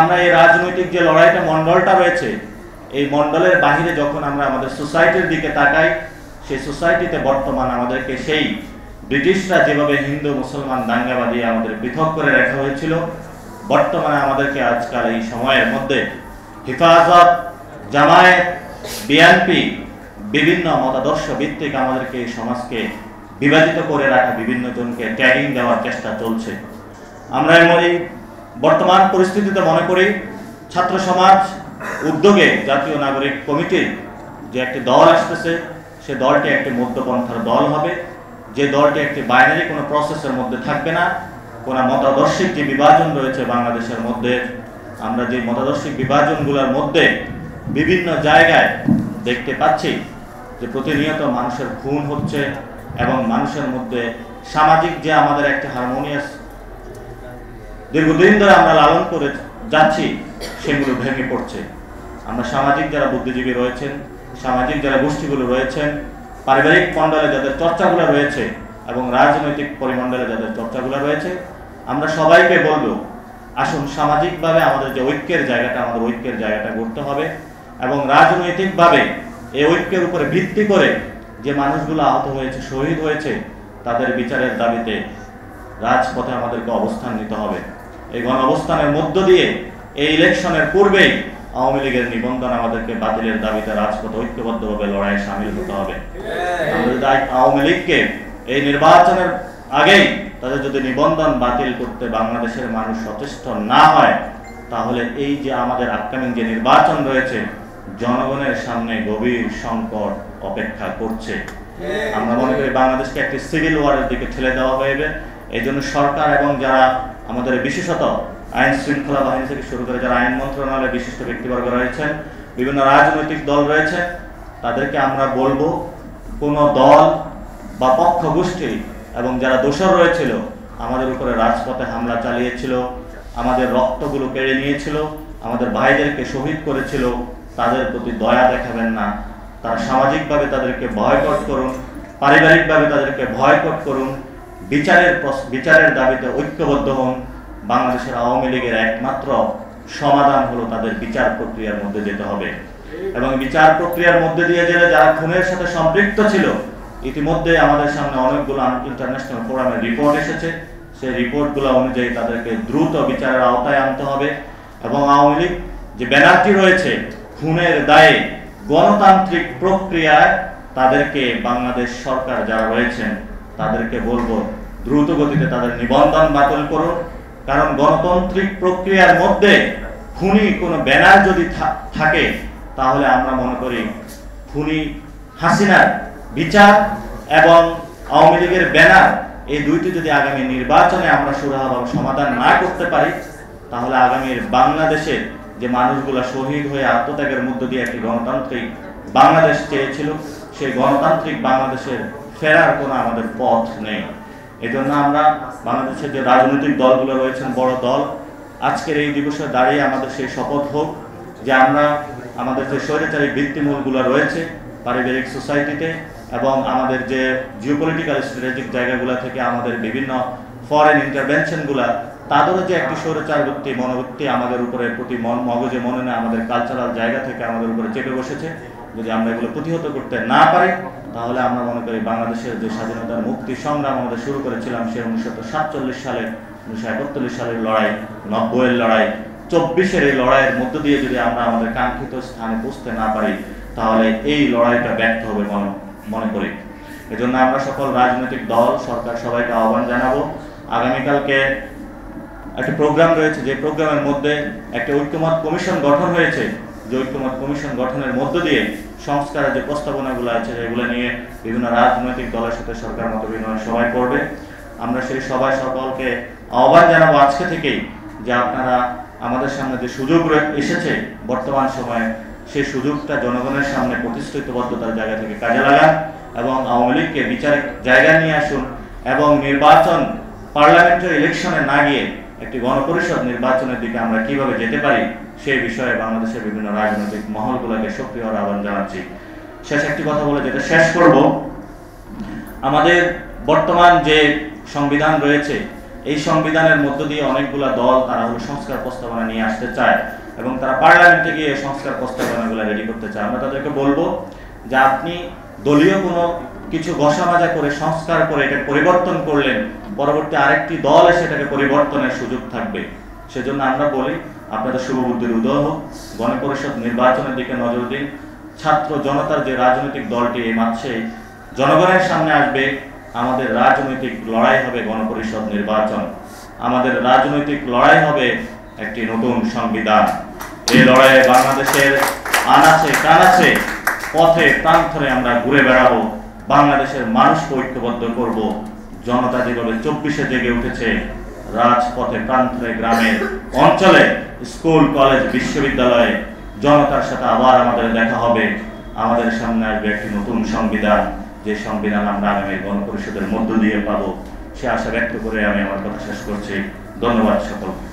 আমরা এই রাজনৈতিক যে লড়াইটা মন্ডলটা রয়েছে, এই মন্ডলের বাহিরে যখন আমরা আমাদের সোসাইটির দিকে তাকাই, সেই সোসাইটিতে বর্তমান আমাদেরকে সেই ব্রিটিশরা যেভাবে হিন্দু মুসলমান দাঙ্গা বাঁধিয়ে আমাদের পৃথক করে রাখা হয়েছিল, বর্তমানে আমাদেরকে আজকাল এই সময়ের মধ্যে হেফাজত, জামায়াত, বিএনপি বিভিন্ন মতাদর্শ ভিত্তিক আমাদেরকে এই সমাজকে বিভাজিত করে রাখা বিভিন্ন জনকে ট্যাগিং দেওয়ার চেষ্টা চলছে। আমরা এই বর্তমান পরিস্থিতিতে মনে করি ছাত্র সমাজ উদ্যোগে জাতীয় নাগরিক কমিটির যে একটি দল আসতেছে, সে দলটি একটি মধ্যপন্থার দল হবে, যে দলটি একটি বাইনারি কোনো প্রসেসের মধ্যে থাকবে না। কোনো মতাদর্শিক যে বিভাজন রয়েছে বাংলাদেশের মধ্যে, আমরা যে মতাদর্শিক বিভাজনগুলোর মধ্যে বিভিন্ন জায়গায় দেখতে পাচ্ছি যে প্রতিনিয়ত মানুষের খুন হচ্ছে এবং মানুষের মধ্যে সামাজিক যে আমাদের একটা হারমোনিয়াস দীর্ঘদিন ধরে আমরা লালন করে যাচ্ছি, সেগুলো ভেঙে পড়ছে। আমরা সামাজিক যারা বুদ্ধিজীবী রয়েছেন, সামাজিক যারা গোষ্ঠীগুলো রয়েছেন, পারিবারিক মণ্ডলে যাদের চর্চাগুলো রয়েছে এবং রাজনৈতিক পরিমণ্ডলে যাদের চর্চাগুলো রয়েছে, আমরা সবাইকে বলবো আসুন সামাজিকভাবে আমাদের যে ঐক্যের জায়গাটা, আমাদের ঐক্যের জায়গাটা গড়তে হবে এবং রাজনৈতিকভাবে এই ঐক্যের উপরে ভিত্তি করে যে মানুষগুলো আহত হয়েছে, শহীদ হয়েছে, তাদের বিচারের দাবিতে রাজপথে আমাদেরকে অবস্থান নিতে হবে। এই গণ অবস্থানের মধ্য দিয়ে এই ইলেকশনের পূর্বেই আওয়ামী লীগের নিবন্ধন আমাদেরকে বাতিলের দাবিতে রাজপথে ঐক্যবদ্ধভাবে লড়াইয়ে সামিল হতে হবে। আমরা যদি আওয়ামী লীগকে এই নির্বাচনের আগেই তাদের যদি নিবন্ধন বাতিল করতে বাংলাদেশের মানুষ সচেষ্ট না হয়, তাহলে এই যে আমাদের আপকামিং যে নির্বাচন রয়েছে, জনগণের সামনে গভীর সংকট অপেক্ষা করছে। আমরা মনে করি বাংলাদেশকে একটি সিভিল ওয়ারের দিকে ঠেলে দেওয়া হবে। এই জন্য সরকার এবং যারা আমাদের বিশেষত আইন শৃঙ্খলা বাহিনী থেকে শুরু করে যারা আইন মন্ত্রণালয়ে বিশিষ্ট ব্যক্তিবর্গ রয়েছেন, বিভিন্ন রাজনৈতিক দল রয়েছে, তাদেরকে আমরা বলবো কোনো দল বা পক্ষ গোষ্ঠী এবং যারা দোষর রয়েছিল, আমাদের উপরে রাজপথে হামলা চালিয়েছিল, আমাদের রক্তগুলো কেড়ে নিয়েছিল, আমাদের ভাইদেরকে শহীদ করেছিল, তাদের প্রতি দয়া দেখাবেন না। তারা সামাজিকভাবে তাদেরকে বয়কট করুন, পারিবারিকভাবে তাদেরকে বয়কট করুন, বিচারের দাবিতে ঐক্যবদ্ধ হন। বাংলাদেশের আওয়ামী লীগের একমাত্র সমাধান হলো তাদের বিচার প্রক্রিয়ার মধ্যে যেতে হবে এবং বিচার প্রক্রিয়ার মধ্যে দিয়ে গেলে যারা খুনের সাথে সম্পৃক্ত ছিল, ইতিমধ্যে আমাদের সামনে অনেকগুলো ইন্টারন্যাশনাল ফোরামের রিপোর্ট এসেছে, সেই রিপোর্টগুলো অনুযায়ী তাদেরকে দ্রুত বিচারের আওতায় আনতে হবে এবং আওয়ামী লীগ যে ব্যানারটি রয়েছে খুনের দায়ে গণতান্ত্রিক প্রক্রিয়ায় তাদেরকে বাংলাদেশ সরকার যারা রয়েছেন তাদেরকে বলবো দ্রুত গতিতে তাদের নিবন্ধন বাতিল করুন। কারণ গণতান্ত্রিক প্রক্রিয়ার মধ্যে খুনি কোনো ব্যানার যদি থাকে, তাহলে আমরা মনে করি খুনি হাসিনার বিচার এবং আওয়ামী লীগের ব্যানার, এই দুইটি যদি আগামী নির্বাচনে আমরা সুরাহাভাবে সমাধান না করতে পারি, তাহলে আগামীর বাংলাদেশের যে মানুষগুলো শহীদ হয়ে আত্মত্যাগের মধ্য দিয়ে একটি গণতান্ত্রিক বাংলাদেশ চেয়েছিল, সেই গণতান্ত্রিক বাংলাদেশের ফেরার কোনো আমাদের পথ নেই। এই জন্য আমরা বাংলাদেশের যে রাজনৈতিক দলগুলো রয়েছেন, বড় দল, আজকের এই দিবসে দাঁড়িয়ে আমাদের সেই শপথ হোক যে আমরা আমাদের যে স্বৈরাচারী ভিত্তিমূলগুলো রয়েছে পারিবারিক সোসাইটিতে এবং আমাদের যে জিওপলিটিক্যাল স্ট্র্যাটেজিক জায়গাগুলো থেকে আমাদের বিভিন্ন ফরেন ইন্টারভেনশনগুলো, তাদেরও যে একটি স্বৈরাচার বৃত্তি মনোবৃত্তি আমাদের উপরে প্রতি মগজে মনে না আমাদের কালচারাল জায়গা থেকে আমাদের উপরে চেপে বসেছে, যদি আমরা এগুলো প্রতিহত করতে না পারি, তাহলে আমরা মনে করি বাংলাদেশের যে স্বাধীনতার মুক্তি সংগ্রাম আমাদের শুরু করেছিলাম, সে 1947 সালে 1941 সালের লড়াই, 90-এর লড়াই, 24-এর এই লড়াইয়ের মধ্য দিয়ে যদি আমরা আমাদের কাঙ্ক্ষিত স্থানে পৌঁছতে না পারি, তাহলে এই লড়াইটা ব্যর্থ হবে মনে করি। এজন্য আমরা সকল রাজনৈতিক দল, সরকার সবাইকে আহ্বান জানাবো, আগামীকালকে একটা প্রোগ্রাম রয়েছে, যে প্রোগ্রামের মধ্যে একটা ঐক্যমত কমিশন গঠন হয়েছে, যে ঐক্যমত কমিশন গঠনের মধ্য দিয়ে সংস্কারের যে প্রস্তাবনাগুলো আছে সেগুলো নিয়ে বিভিন্ন রাজনৈতিক দলের সাথে সরকার মত বিনিময় সবাই করবে। আমরা সেই সবাই সকলকে আহ্বান জানাবো আজকে থেকেই যে আপনারা আমাদের সামনে যে সুযোগ এসেছে বর্তমান সময়ে, সেই সুযোগটা জনগণের সামনে প্রতিশ্রুতিবদ্ধতার জায়গা থেকে কাজে লাগান এবং আওয়ামী লীগকে বিচারিক জায়গায় নিয়ে আসুন এবং নির্বাচন, পার্লামেন্টারি ইলেকশনে না গিয়ে একটি গণপরিষদ নির্বাচনের দিকে আমরা কিভাবে যেতে পারি, সেই বিষয়ে বাংলাদেশের বিভিন্ন রাজনৈতিক মহলগুলোকে সক্রিয় আহ্বান জানাচ্ছি। শেষ একটি কথা বলে যেটা শেষ করব, আমাদের বর্তমান যে সংবিধান রয়েছে, এই সংবিধানের মধ্য দিয়ে অনেকগুলা দল তারা হলো সংস্কার প্রস্তাবনা নিয়ে আসতে চায় এবং তারা পার্লামেন্টে গিয়ে সংস্কার প্রস্তাবনাগুলো রেডি করতে চায়। আমরা তাদেরকে বলবো যে আপনি দলীয় কোনো কিছু ঘষামাজা করে সংস্কার করে এটা পরিবর্তন করলেন, পরবর্তী আরেকটি দল এসে এটাকে পরিবর্তনের সুযোগ থাকবে। সেজন্য আমরা বলি আপনাদের শুভবুদ্ধির উদয় হোক, গণপরিষদ নির্বাচনের দিকে নজর দিন। ছাত্র জনতার যে রাজনৈতিক দলটি এই মাসে জনগণের সামনে আসবে, আমাদের রাজনৈতিক লড়াই হবে গণপরিষদ নির্বাচন, আমাদের রাজনৈতিক লড়াই হবে একটি নতুন সংবিধান। এই লড়াইয়ে বাংলাদেশের আনাচে কানাচে পথে প্রান্তরে আমরা ঘুরে বেড়াবো, বাংলাদেশের মানুষকে ঐক্যবদ্ধ করব। জনতা যেভাবে 24-এ জেগে উঠেছে, রাজপথে প্রান্তরে গ্রামে অঞ্চলে স্কুল কলেজ বিশ্ববিদ্যালয়ে জনতার সাথে আবার আমাদের দেখা হবে। আমাদের সামনে আসবে একটি নতুন সংবিধান, যে সংবিধান আমরা আগামী গণপরিষদের মধ্য দিয়ে পাবো। সে আশা ব্যক্ত করে আমি আমার কথা শেষ করছি। ধন্যবাদ সকলকে।